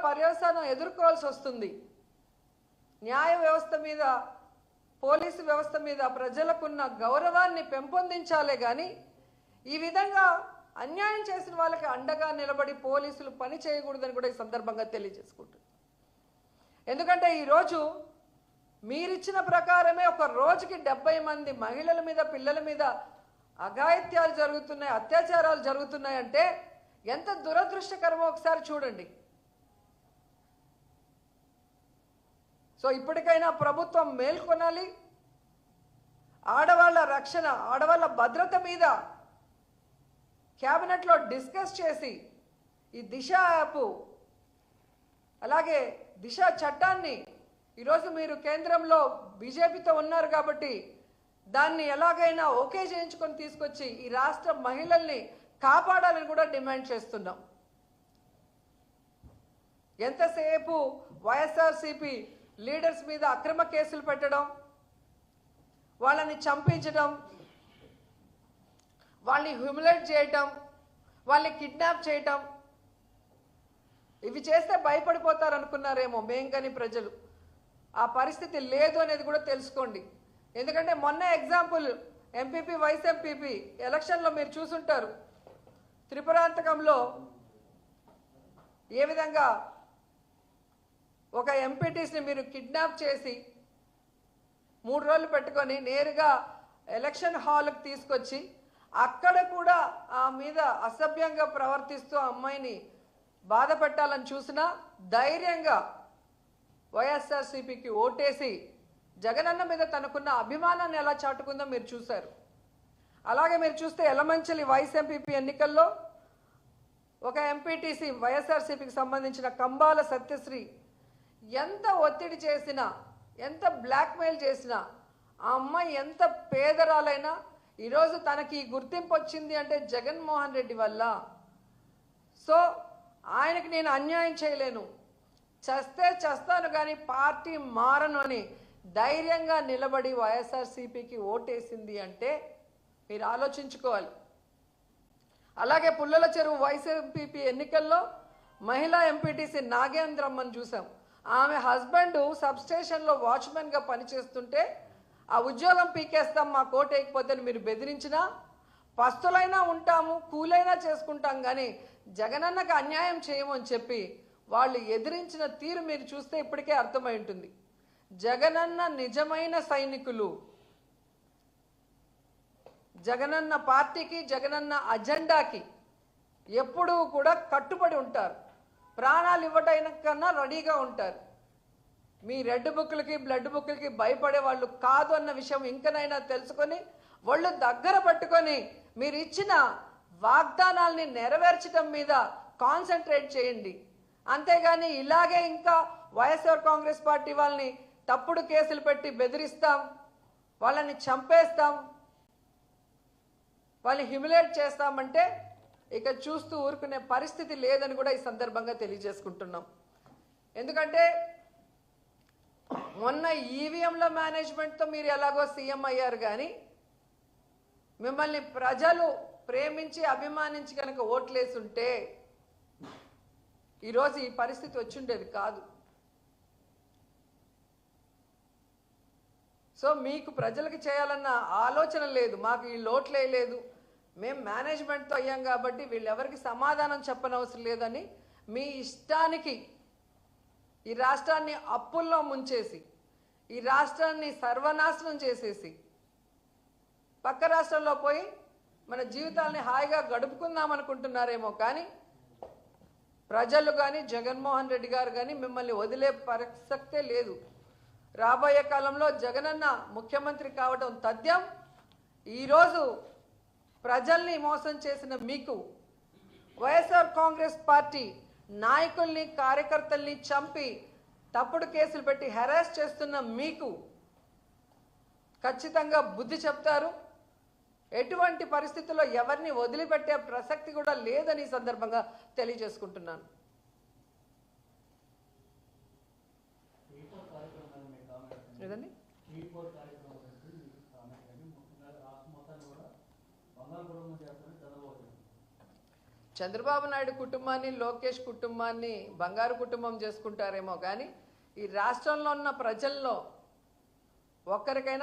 పర్యవసానం ఎదుర్కోవాల్సి వస్తుంది. న్యాయ వ్యవస్థ మీద, పోలీసు వ్యవస్థ మీద ప్రజలకున్న గౌరవాన్ని పెంపొందించాలే కానీ ఈ విధంగా అన్యాయం చేసిన వాళ్ళకి అండగా నిలబడి పోలీసులు పని చేయకూడదని కూడా ఈ సందర్భంగా తెలియజేసుకుంటున్నాను. ఎందుకంటే ఈరోజు మీరిచ్చిన ప్రకారమే ఒక రోజుకి 70 మంది మహిళల మీద, పిల్లల మీద అఘాయిత్యాలు జరుగుతున్నాయి, అత్యాచారాలు జరుగుతున్నాయంటే ఎంత దురదృష్టకరమో ఒకసారి చూడండి. సో ఇప్పటికైనా ప్రభుత్వం మేల్కొనాలి. ఆడవాళ్ళ రక్షణ, ఆడవాళ్ళ భద్రత మీద క్యాబినెట్లో డిస్కస్ చేసి ఈ దిశ యాప్, అలాగే దిశ చట్టాన్ని ఈరోజు మీరు కేంద్రంలో బీజేపీతో ఉన్నారు కాబట్టి దాన్ని ఎలాగైనా ఓకే చేయించుకొని తీసుకొచ్చి ఈ రాష్ట్ర మహిళల్ని కాపాడాలని కూడా డిమాండ్ చేస్తున్నాం. ఎంతసేపు వైఎస్ఆర్సీపీ లీడర్స్ మీద అక్రమ కేసులు పెట్టడం, వాళ్ళని చంపించడం, వాళ్ళని హ్యూమిలేట్ చేయటం, వాళ్ళని కిడ్నాప్ చేయటం, ఇవి చేస్తే భయపడిపోతారు అనుకున్నారేమో మేం కానీ ప్రజలు. ఆ పరిస్థితి లేదు అనేది కూడా తెలుసుకోండి. ఎందుకంటే మొన్న ఎగ్జాంపుల్ ఎంపీపీ, వైస్ ఎంపీపీ ఎలక్షన్లో మీరు చూసుంటారు. త్రిపురాంతకంలో ఏ విధంగా ఒక ఎంపీటీస్ని మీరు కిడ్నాప్ చేసి 3 రోజులు పెట్టుకొని నేరుగా ఎలక్షన్ హాల్కి తీసుకొచ్చి అక్కడ కూడా ఆ మీద అసభ్యంగా ప్రవర్తిస్తూ ఆ అమ్మాయిని బాధ పెట్టాలని చూసినా ధైర్యంగా వైఎస్ఆర్సీపీకి ఓటేసి జగనన్న మీద తనకున్న అభిమానాన్ని ఎలా చాటుకుందో మీరు చూశారు. అలాగే మీరు చూస్తే ఎలమంచిలి వైస్ ఎంపీపీ ఎన్నికల్లో ఒక ఎంపీటీసీ వైఎస్ఆర్సీపీకి సంబంధించిన కంబాల సత్యశ్రీ ఎంత ఒత్తిడి చేసినా, ఎంత బ్లాక్మెయిల్ చేసినా, ఆ అమ్మాయి ఎంత పేదరాలైనా ఈరోజు తనకి గుర్తింపు వచ్చింది అంటే జగన్మోహన్ రెడ్డి వల్ల. సో ఆయనకి నేను అన్యాయం చేయలేను, చస్తే చస్తాను కానీ పార్టీ మారను అని ధైర్యంగా నిలబడి వైఎస్ఆర్సీపీకి ఓటేసింది అంటే మీరు ఆలోచించుకోవాలి. అలాగే పుల్లల చెరువు వైస్ ఎంపీపీ ఎన్నికల్లో మహిళా ఎంపీటీసీ నాగేంద్రమ్మని చూసాం. ఆమె హస్బెండ్ సబ్స్టేషన్లో వాచ్మెన్గా పనిచేస్తుంటే ఆ ఉద్యోగం పీకేస్తాం మా కోట వేయకపోతే మీరు బెదిరించినా పస్తులైనా ఉంటాము, కూలైనా చేసుకుంటాం కానీ జగనన్నకు అన్యాయం చేయము అని చెప్పి వాళ్ళు ఎదిరించిన తీరు మీరు చూస్తే ఇప్పటికే అర్థమై ఉంటుంది. జగనన్న నిజమైన సైనికులు, జగనన్న పార్టీకి, జగనన్న అజెండాకి ఎప్పుడూ కూడా కట్టుబడి ఉంటారు. ప్రాణాలు ఇవ్వడానికన్నా రెడీగా ఉంటారు. మీ రెడ్ బుక్లకి, బ్లడ్ బుక్లకి భయపడే వాళ్ళు కాదు అన్న విషయం ఇంకనైనా తెలుసుకొని వాళ్ళు దగ్గర పట్టుకొని మీరు ఇచ్చిన వాగ్దానాల్ని నెరవేర్చడం మీద కాన్సన్ట్రేట్ చేయండి. అంతేగాని ఇలాగే ఇంకా వైఎస్ఆర్ కాంగ్రెస్ పార్టీ వాళ్ళని తప్పుడు కేసులు పెట్టి బెదిరిస్తాం, వాళ్ళని చంపేస్తాం, వాళ్ళని హ్యూమిలేట్ చేస్తామంటే ఇక చూస్తూ ఊరుకునే పరిస్థితి లేదని కూడా ఈ సందర్భంగా తెలియజేసుకుంటున్నాం. ఎందుకంటే మొన్న ఈవీఎంల మేనేజ్మెంట్తో మీరు ఎలాగో సీఎం అయ్యారు కానీ మిమ్మల్ని ప్రజలు ప్రేమించి అభిమానించి కనుక ఓట్లేసుంటే ఈరోజు ఈ పరిస్థితి వచ్చిండేది కాదు. సో మీకు ప్రజలకు చేయాలన్న ఆలోచన లేదు, మాకు ఈ లోట్లే లేదు, మేము మేనేజ్మెంట్తో అయ్యాం కాబట్టి వీళ్ళెవరికి సమాధానం చెప్పనవసరం లేదని మీ ఇష్టానికి ఈ రాష్ట్రాన్ని అప్పుల్లో ముంచేసి, ఈ రాష్ట్రాన్ని సర్వనాశనం చేసేసి పక్క రాష్ట్రంలో పోయి మన జీవితాల్ని హాయిగా గడుపుకుందాం అనుకుంటున్నారేమో కానీ ప్రజలు కానీ జగన్మోహన్ రెడ్డి గారు కానీ మిమ్మల్ని వదిలే ప్రసక్తే లేదు. రాబోయే కాలంలో జగనన్న ముఖ్యమంత్రి కావడం తథ్యం. ఈరోజు ప్రజల్ని మోసం చేసిన మీకు, వైఎస్ఆర్ కాంగ్రెస్ పార్టీ నాయకుల్ని, కార్యకర్తల్ని చంపి తప్పుడు కేసులు పెట్టి హెరాస్ చేస్తున్న మీకు ఖచ్చితంగా బుద్ధి చెప్తారు. ఎటువంటి పరిస్థితుల్లో ఎవరిని వదిలిపెట్టే ప్రసక్తి కూడా లేదని ఈ సందర్భంగా తెలియజేసుకుంటున్నాను. ఏదండి చంద్రబాబు నాయుడు కుటుంబాన్ని, లోకేష్ కుటుంబాన్ని బంగారు కుటుంబం చేసుకుంటారేమో కానీ ఈ రాష్ట్రంలో ఉన్న ప్రజల్లో ఒక్కరికైనా